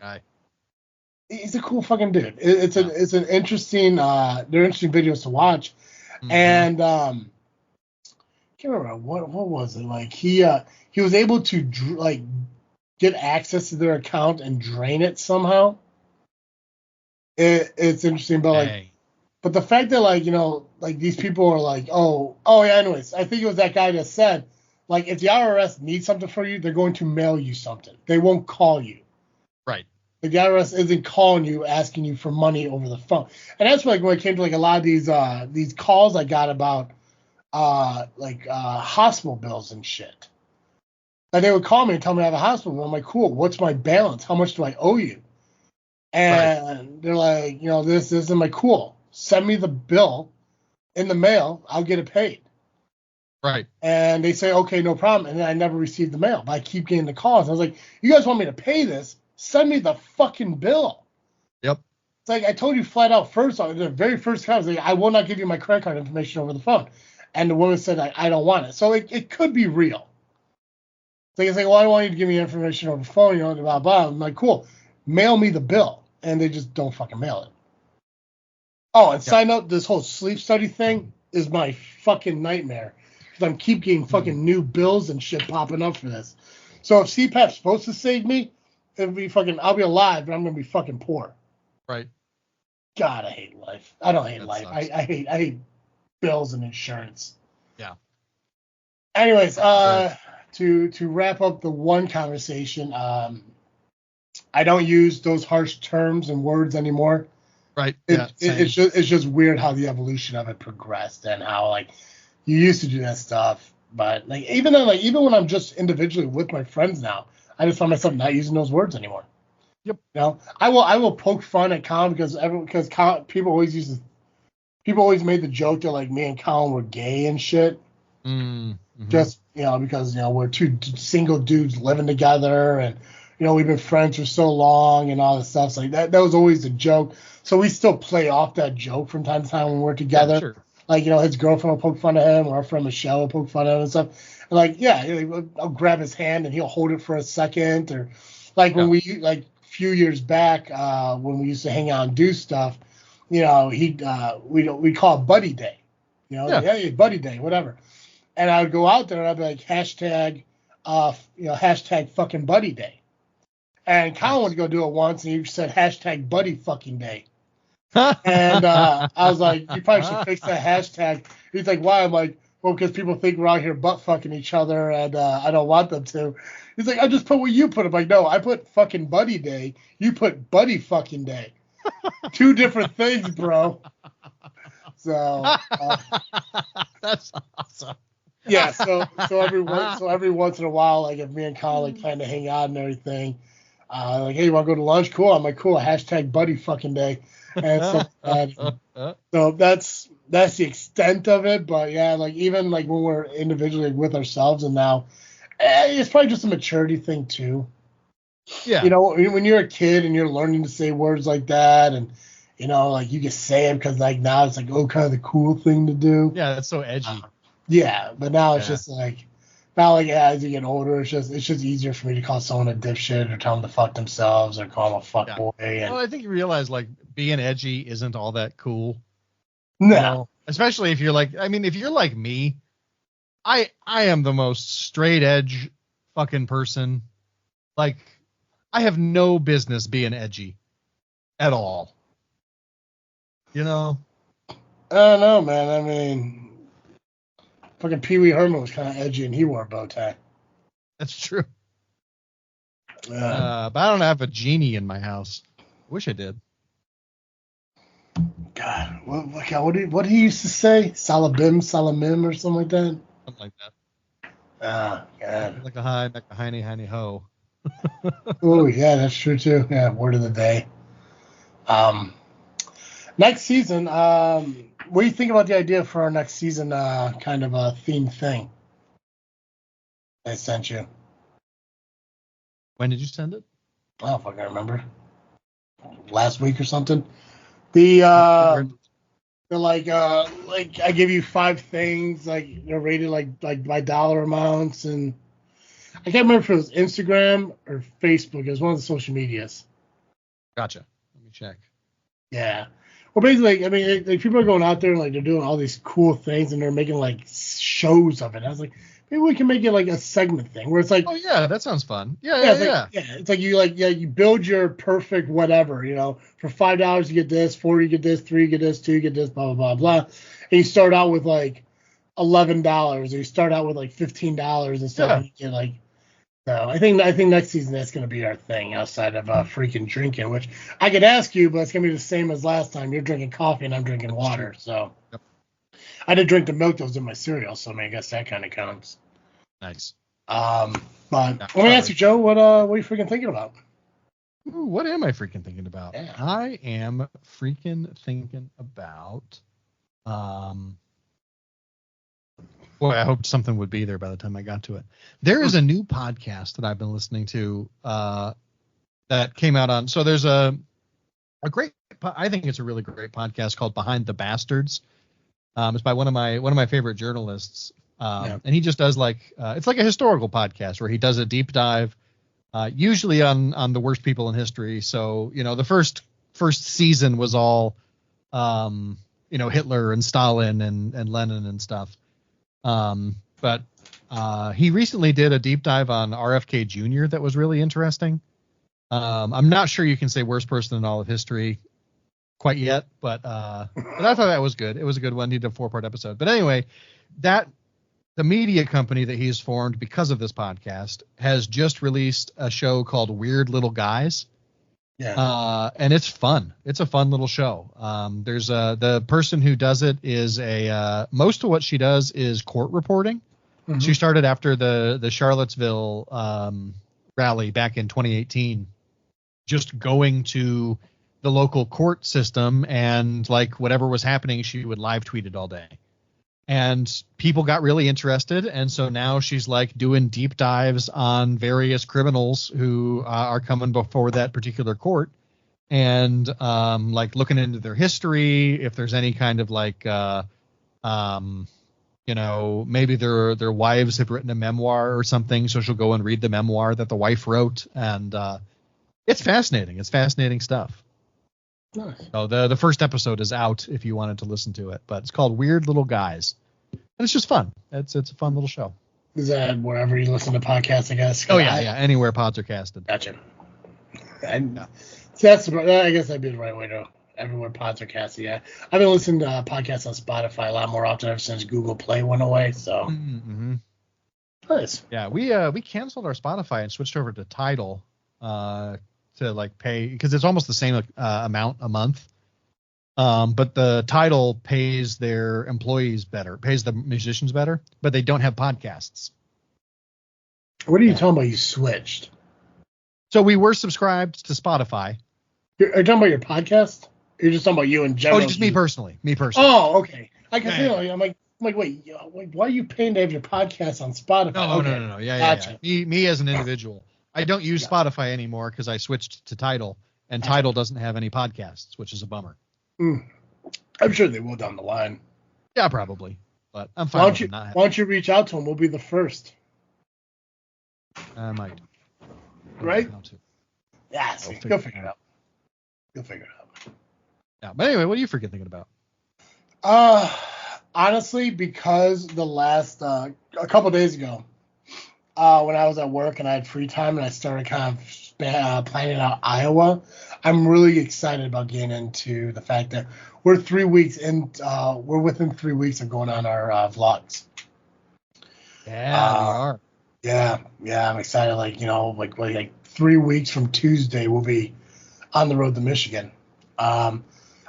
he's a cool fucking dude. It's an interesting they're interesting videos to watch. Mm-hmm. And I can't remember what was it, like he was able to like get access to their account and drain it somehow. It's interesting, but like but the fact that like like these people are like oh yeah, anyways, I think it was that guy that said like if the IRS needs something for you, they're going to mail you something. They won't call you.
Right.
Like the IRS isn't calling you asking you for money over the phone. And that's like when it came to like a lot of these calls I got about hospital bills and shit. Like they would call me and tell me I have a hospital bill. I'm like, cool, what's my balance? How much do I owe you? And they're like, this is my cool. Send me the bill in the mail. I'll get it paid.
Right. And
they say, okay, no problem. And then I never received the mail. But I keep getting the calls. I was like, you guys want me to pay this? Send me the fucking bill.
Yep.
It's like I told you flat out first on the very first time. I was like, I will not give you my credit card information over the phone. And the woman said, I don't want it. So it could be real. It's like, well, I don't want you to give me information over the phone, blah, blah. I'm like, cool. Mail me the bill. And they just don't fucking mail it. Oh, and side note, this whole sleep study thing is my fucking nightmare. Because I keep getting fucking new bills and shit popping up for this. So if CPAP's supposed to save me, it'll be fucking, I'll be alive, but I'm going to be fucking poor.
Right.
God, I hate life. I don't hate life. I hate bills and insurance.
Yeah.
Anyways, to wrap up the one conversation, I don't use those harsh terms and words anymore.
Right.
It's just weird how the evolution of it progressed and how like you used to do that stuff, but like even when I'm just individually with my friends now, I just find myself not using those words anymore.
Yep.
I will poke fun at Colin because people always made the joke that like me and Colin were gay and shit.
Mm-hmm.
Just because we're two single dudes living together and we've been friends for so long and all this stuff. So like that was always a joke. So we still play off that joke from time to time when we're together. Yeah, sure. Like his girlfriend will poke fun at him, or our friend Michelle will poke fun at him and stuff. And like I'll grab his hand and he'll hold it for a second, or like when we like a few years back when we used to hang out and do stuff, we call it Buddy Day. Hey, Buddy Day, whatever. And I would go out there and I'd be like hashtag fucking Buddy Day. And Colin would go do it once, and he said hashtag Buddy fucking Day. And I was like, you probably should fix that hashtag. He's like, why? I'm like, well, because people think we're out here butt fucking each other, and I don't want them to. He's like, I just put what you put. I'm like, no, I put fucking Buddy Day. You put Buddy fucking Day. Two different things, bro. So
that's awesome.
Yeah. So every once in a while, like if me and Colin like, kind of hang out and everything. Like, hey, you want to go to lunch? Cool. I'm like, cool. Hashtag Buddy fucking Day. And so that's the extent of it. But yeah, like even like when we're individually with ourselves, and now it's probably just a maturity thing too.
Yeah.
When you're a kid and you're learning to say words like that, and like you can say it because like now it's like kind of the cool thing to do.
Yeah, that's so edgy.
Yeah, but now it's just like. Now, like as you get older, it's just easier for me to call someone a dipshit or tell them to fuck themselves or call them a fuckboy.
Well, I think you realize like being edgy isn't all that cool.
No,
especially if you're like, if you're like me, I am the most straight edge fucking person. Like, I have no business being edgy at all.
I don't know, man. Fucking Pee Wee Herman was kind of edgy, and he wore a bow tie.
That's true. But I don't have a genie in my house. Wish I did.
God, what did he used to say? Salamim, or something like that?
Something like that.
God.
Like a high, like a hiney ho.
Oh, yeah, that's true too. Yeah, word of the day. Next season, what do you think about the idea for our next season, kind of a themed thing I sent you?
When did you send it?
I don't fucking remember. Last week or something. The like I give you 5 things, like they're rated like by dollar amounts, and I can't remember if it was Instagram or Facebook. It was one of the social medias.
Gotcha. Let me check.
Yeah. Well, basically, I mean, like people are going out there and like they're doing all these cool things and they're making like shows of it. I was like, maybe we can make it like a segment thing where it's like,
Oh yeah, that sounds fun.
yeah, it's like you build your perfect whatever, for $5 you get this, 4 you get this, 3 you get this, 2 you get this, blah blah blah blah, and you start out with like $11, or you start out with like $15 and stuff,
Yeah.
and you get like. So I think next season that's going to be our thing outside of freaking drinking, which I could ask you, but it's going to be the same as last time. You're drinking coffee and I'm drinking water. So
Yep.
I did drink the milk that was in my cereal, so I mean, I guess that kind of counts.
Nice.
But let me ask you, Joe, what are you freaking thinking about?
Ooh, what am I freaking thinking about?
Yeah.
I am freaking thinking about. Boy, I hoped something would be there by the time I got to it. There is a new podcast that I've been listening to that came out on. So there's a great. I think it's a really great podcast called Behind the Bastards. It's by one of my favorite journalists, and he just does it's like a historical podcast where he does a deep dive, usually on the worst people in history. So the first season was all, Hitler and Stalin and Lenin and stuff. But he recently did a deep dive on RFK Jr. that was really interesting. I'm not sure you can say worst person in all of history quite yet, but I thought that was good. It was a good one. He did a 4-part episode. But anyway, the media company that he's formed because of this podcast has just released a show called Weird Little Guys.
Yeah.
And it's fun. It's a fun little show. There's the person who does it is most of what she does is court reporting. Mm-hmm. She started after the Charlottesville rally back in 2018, just going to the local court system and like whatever was happening, she would live tweet it all day. And people got really interested, and so now she's like doing deep dives on various criminals who are coming before that particular court, and like looking into their history, if there's any kind of like, maybe their wives have written a memoir or something, so she'll go and read the memoir that the wife wrote, and it's fascinating. It's fascinating stuff. Nice. So the first episode is out if you wanted to listen to it, but it's called Weird Little Guys. And it's just fun. It's a fun little show.
Is that wherever you listen to podcasts, I guess?
Oh, yeah. Anywhere pods are casted.
Gotcha. See, I guess that'd be the right way to everywhere pods are casted, yeah. I've been listening to podcasts on Spotify a lot more often ever since Google Play went away, so. Mm-hmm. Nice.
Yeah, we canceled our Spotify and switched over to Tidal to like pay, because it's almost the same amount a month. But the Tidal pays their employees better, pays the musicians better, but they don't have podcasts.
What are you talking about? You switched.
So we were subscribed to Spotify.
Are you talking about your podcast? Or you're just talking about you in general?
Oh, just me personally.
Oh, okay. I can see. I'm like, wait, why are you paying to have your podcast on Spotify?
No. Yeah, gotcha. Me as an individual. I don't use Spotify anymore because I switched to Tidal, and Tidal doesn't have any podcasts, which is a bummer.
I'm sure they will down the line.
Yeah, probably. But I'm fine.
Why don't you reach out to them? We'll be the first.
I might.
Right? Yeah, you'll figure it out.
Yeah, but anyway, what are you freaking thinking about?
Honestly, because the last a couple days ago, when I was at work and I had free time and I started kind of planning out Iowa, I'm really excited about getting into the fact that we're 3 weeks in. We're within 3 weeks of going on our vlogs.
Yeah, we are.
Yeah, I'm excited. Like 3 weeks from Tuesday, we'll be on the road to Michigan. I'm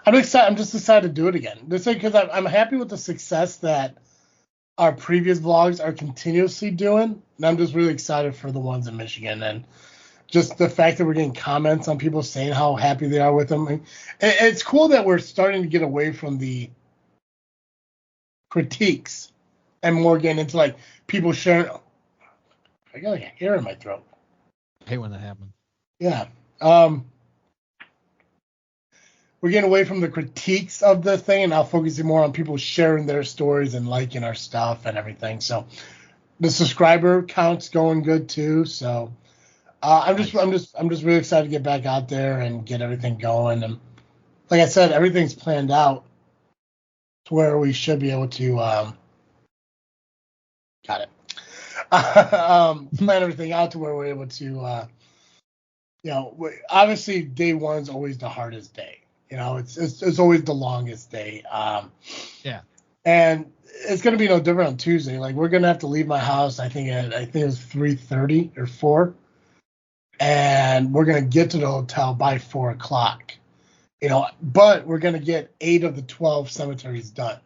excited. I'm just excited to do it again. Because I'm happy with the success that our previous vlogs are continuously doing, and I'm just really excited for the ones in Michigan. And just the fact that we're getting comments on people saying how happy they are with them. And it's cool that we're starting to get away from the critiques and more getting into like people sharing. I got like a hair in my throat.
I hate when that happens.
Yeah. We're getting away from the critiques of the thing and now focusing more on people sharing their stories and liking our stuff and everything. So the subscriber count's going good too. So I'm just really excited to get back out there and get everything going. And like I said, everything's planned out to where we should be able to plan everything out to where we're able to obviously day one's always the hardest day. It's always the longest day.
Yeah.
And it's gonna be no different on Tuesday. Like we're gonna have to leave my house. I think it was 3:30 or 4, and we're gonna get to the hotel by 4:00. But we're gonna get 8 of the 12 cemeteries done.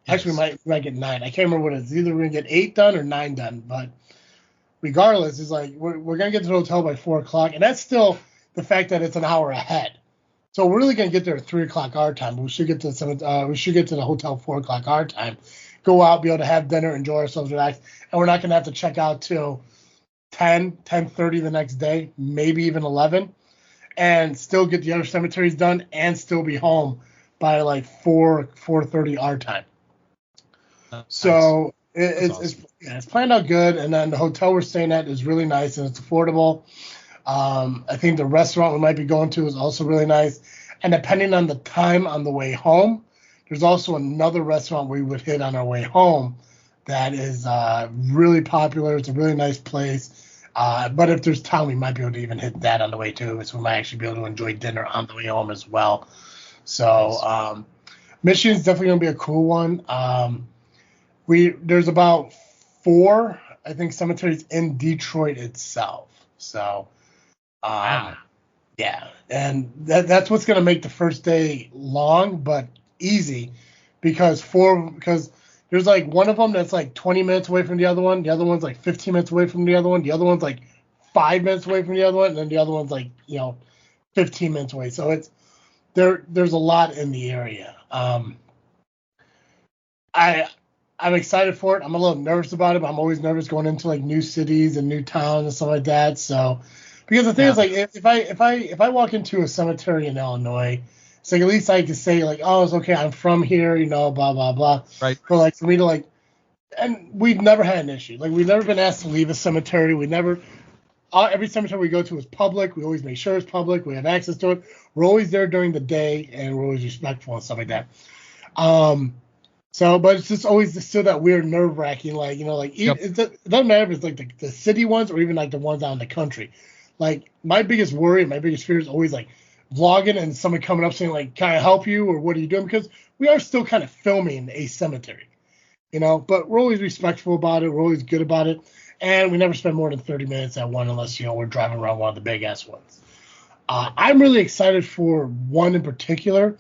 Yes. Actually, we might get 9. I can't remember what it is. Either we're gonna get 8 done or 9 done. But regardless, it's like we're gonna get to the hotel by 4:00, and that's still the fact that it's an hour ahead. So we're really gonna get there at 3:00 our time. But we should get to the hotel 4:00 our time. Go out, be able to have dinner, enjoy ourselves, relax, and we're not gonna have to check out till 10:30 the next day, maybe even 11, and still get the other cemeteries done and still be home by like 4:30 our time. So it's planned out good, and then the hotel we're staying at is really nice and it's affordable. I think the restaurant we might be going to is also really nice. And depending on the time on the way home, there's also another restaurant we would hit on our way home that is really popular. It's a really nice place. But if there's time, we might be able to even hit that on the way too. So we might actually be able to enjoy dinner on the way home as well. So Michigan's definitely going to be a cool one. There's about 4, I think, cemeteries in Detroit itself. So yeah, and that's what's going to make the first day long but easy, because there's like one of them that's like 20 minutes away from the other one, the other one's like 15 minutes away from the other one, the other one's like 5 minutes away from the other one, and then the other one's like 15 minutes away. So there's a lot in the area. I'm excited for it. I'm a little nervous about it, but I'm always nervous going into like new cities and new towns and stuff like that. So, because the thing is, like, if I walk into a cemetery in Illinois, it's like at least I can say like, oh, it's okay, I'm from here, blah blah blah.
Right.
But like for me to and we've never had an issue. Like we've never been asked to leave a cemetery. Every cemetery we go to is public. We always make sure it's public. We have access to it. We're always there during the day, and we're always respectful and stuff like that. But it's just always still that weird nerve wracking, it doesn't matter if it's like the city ones or even like the ones out in the country. Like my biggest worry and my biggest fear is always like vlogging and someone coming up saying like, "Can I help you?" or "What are you doing?" Because we are still kind of filming a cemetery, but we're always respectful about it. We're always good about it. And we never spend more than 30 minutes at one unless, we're driving around one of the big ass ones. I'm really excited for one in particular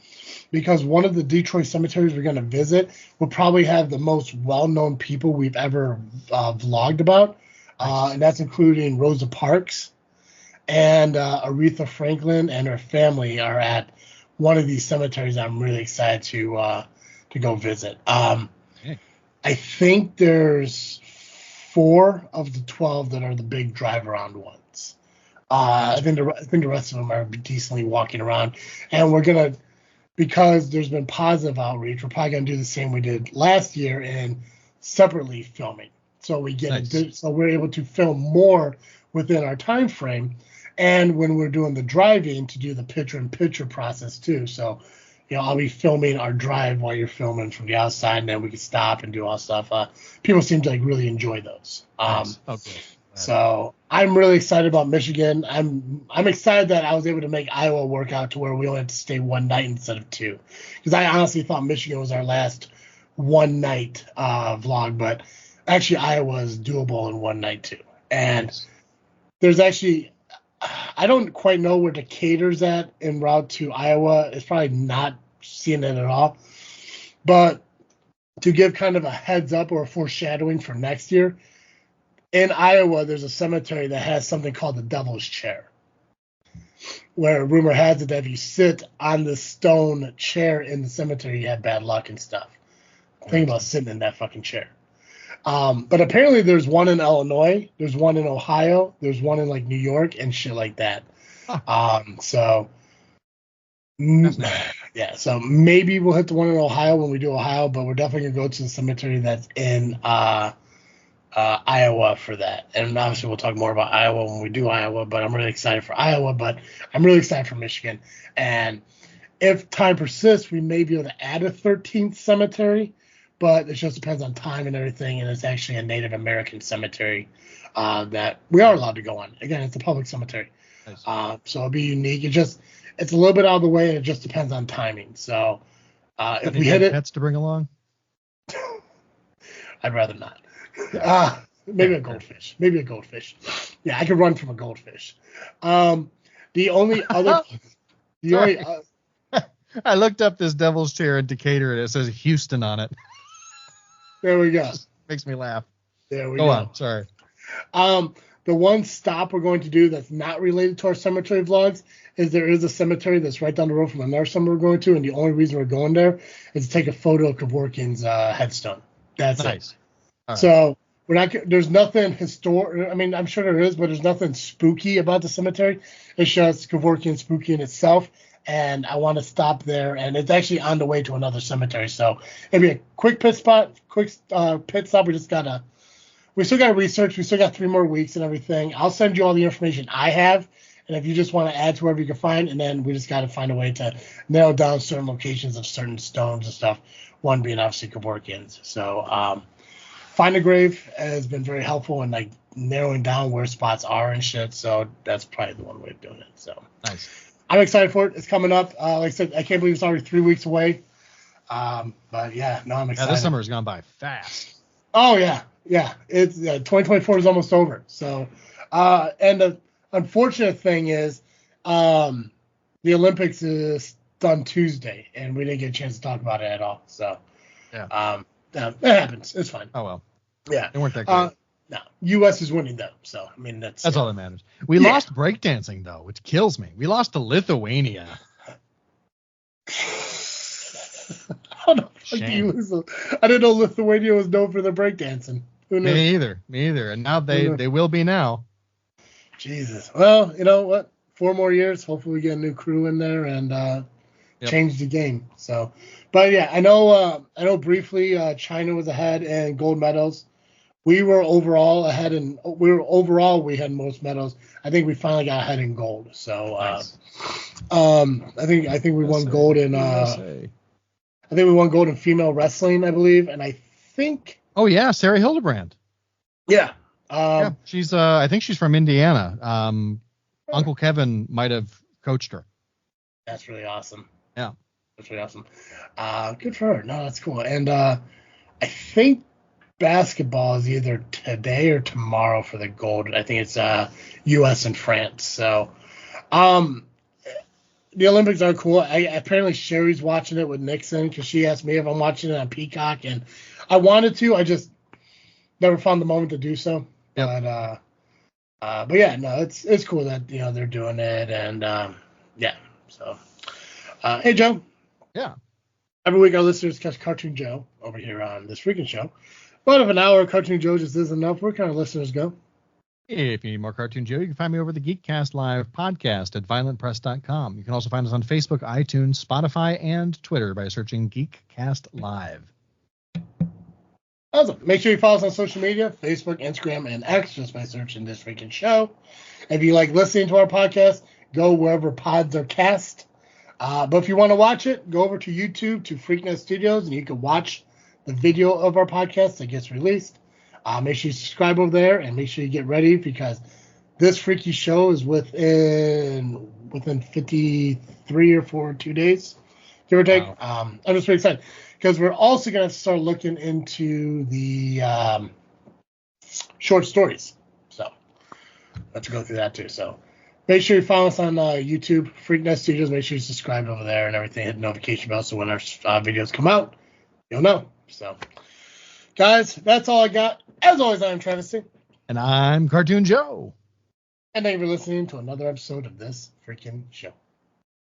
because one of the Detroit cemeteries we're going to visit will probably have the most well-known people we've ever vlogged about. And that's including Rosa Parks and Aretha Franklin and her family are at one of these cemeteries I'm really excited to go visit. I think there's 4 of the 12 that are the big drive-around ones. I think the rest of them are decently walking around, and we're gonna, because there's been positive outreach, we're probably gonna do the same we did last year and separately filming. So we're able to film more within our time frame, and when we're doing the driving, to do the picture-in-picture process too. So, I'll be filming our drive while you're filming from the outside, and then we can stop and do all stuff. People seem to really enjoy those.
Nice. Okay.
So I'm really excited about Michigan. I'm excited that I was able to make Iowa work out to where we only had to stay one night instead of 2, because I honestly thought Michigan was our last one night vlog, but actually Iowa is doable in one night too. And there's actually, I don't quite know where Decatur's at en route to Iowa. It's probably not seeing it at all, but to give kind of a heads up or a foreshadowing for next year, In Iowa, there's a cemetery that has something called the Devil's Chair, where rumor has it that if you sit on the stone chair in the cemetery, you have bad luck and stuff. Think about sitting in that fucking chair. But apparently there's one in Illinois, there's one in Ohio, there's one in like New York and shit like that.
Huh.
So yeah, so maybe we'll hit the one in Ohio when we do Ohio, but we're definitely gonna go to the cemetery that's in Iowa for that. And obviously we'll talk more about Iowa when we do Iowa, but I'm really excited for Iowa, but I'm really excited for Michigan. And if time persists, we may be able to add a 13th cemetery, but it just depends on time and everything. And it's actually a Native American cemetery that we are allowed to go on. Again, it's a public cemetery.
Nice.
So it'll be unique. It's a little bit out of the way, and it just depends on timing. So if we hit it,
pets to bring along,
I'd rather not. Maybe a goldfish. Maybe a goldfish. Yeah, I could run from a goldfish. The only other,
I looked up this Devil's Chair in Decatur, and it says Houston on it.
There we go.
Makes me laugh.
There we go.
Go on. Sorry.
The one stop we're going to do that's not related to our cemetery vlogs is there is a cemetery that's right down the road from another cemetery we're going to, and the only reason we're going there is to take a photo of Kevorkian's headstone. That's
nice.
it.
Right.
So we're not. There's nothing historic. I mean, I'm sure there is, but there's nothing spooky about the cemetery. It's just Kevorkian spooky in itself, and I want to stop there. And it's actually on the way to another cemetery, so it'll be a quick pit stop. We still got to research. We still got 3 more weeks and everything. I'll send you all the information I have. And if you just want to add to wherever you can find, and then we just got to find a way to narrow down certain locations of certain stones and stuff. One being obviously Kevorkian's. So Find a Grave has been very helpful in like narrowing down where spots are and shit. So that's probably the one way of doing it. So
nice.
I'm excited for it. It's coming up. Like I said, I can't believe it's already 3 weeks away. But yeah, no, I'm excited.
Yeah, this summer has gone by fast.
Oh yeah. Yeah, it's 2024 is almost over. So, and the unfortunate thing is, the Olympics is done Tuesday, and we didn't get a chance to talk about it at all. So,
yeah,
it happens. It's fine.
Oh well.
Yeah,
they weren't that great.
No, U.S. is winning though. So I mean that's
all that matters. We lost breakdancing though, which kills me. We lost to Lithuania.
How the fuck do you lose? I didn't know Lithuania was known for their breakdancing.
Me either. And now they will be now.
Jesus. Well, you know what? 4 more years. Hopefully we get a new crew in there and change the game. So, but yeah, I know briefly China was ahead in gold medals. We were overall ahead we had most medals. I think we finally got ahead in gold. So,
nice.
I think we won gold in female wrestling, I believe, and I think.
Oh yeah, Sarah Hildebrand.
Yeah.
She's I think she's from Indiana. Uncle Kevin might have coached her.
That's really awesome.
Yeah.
That's really awesome. Good for her. No, that's cool. And I think basketball is either today or tomorrow for the gold. I think it's US and France. So the Olympics are cool. Apparently Sherry's watching it with Nixon because she asked me if I'm watching it on Peacock, and I wanted to. I just never found the moment to do so. Yep. But yeah, no, it's cool that they're doing it, and yeah. So, hey Joe.
Yeah.
Every week our listeners catch Cartoon Joe over here on this Freakin' Show. About an hour of Cartoon Joe just isn't enough. Where can our listeners go?
If you need more Cartoon Joe, you can find me over the Geekcast Live podcast at violentpress.com. You can also find us on Facebook, iTunes, Spotify, and Twitter by searching Geekcast Live.
Awesome. Make sure you follow us on social media, Facebook, Instagram, and X, just by searching This Freakin' Show. If you like listening to our podcast, go wherever pods are cast. But if you want to watch it, go over to YouTube, to Freaknet Studios, and you can watch the video of our podcast that gets released. Make sure you subscribe over there, and make sure you get ready, because this freaky show is within 53 or 42 days, give or take. Wow. I'm just very excited, because we're also going to start looking into the short stories. So let's go through that too. So make sure you follow us on YouTube, Freaknet Studios. Make sure you subscribe over there and everything. Hit the notification bell so when our videos come out, you'll know. So, guys, that's all I got. As always, I'm Travis C.
And I'm Cartoon Joe.
And thank you for listening to another episode of this freaking show.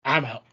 I'm out.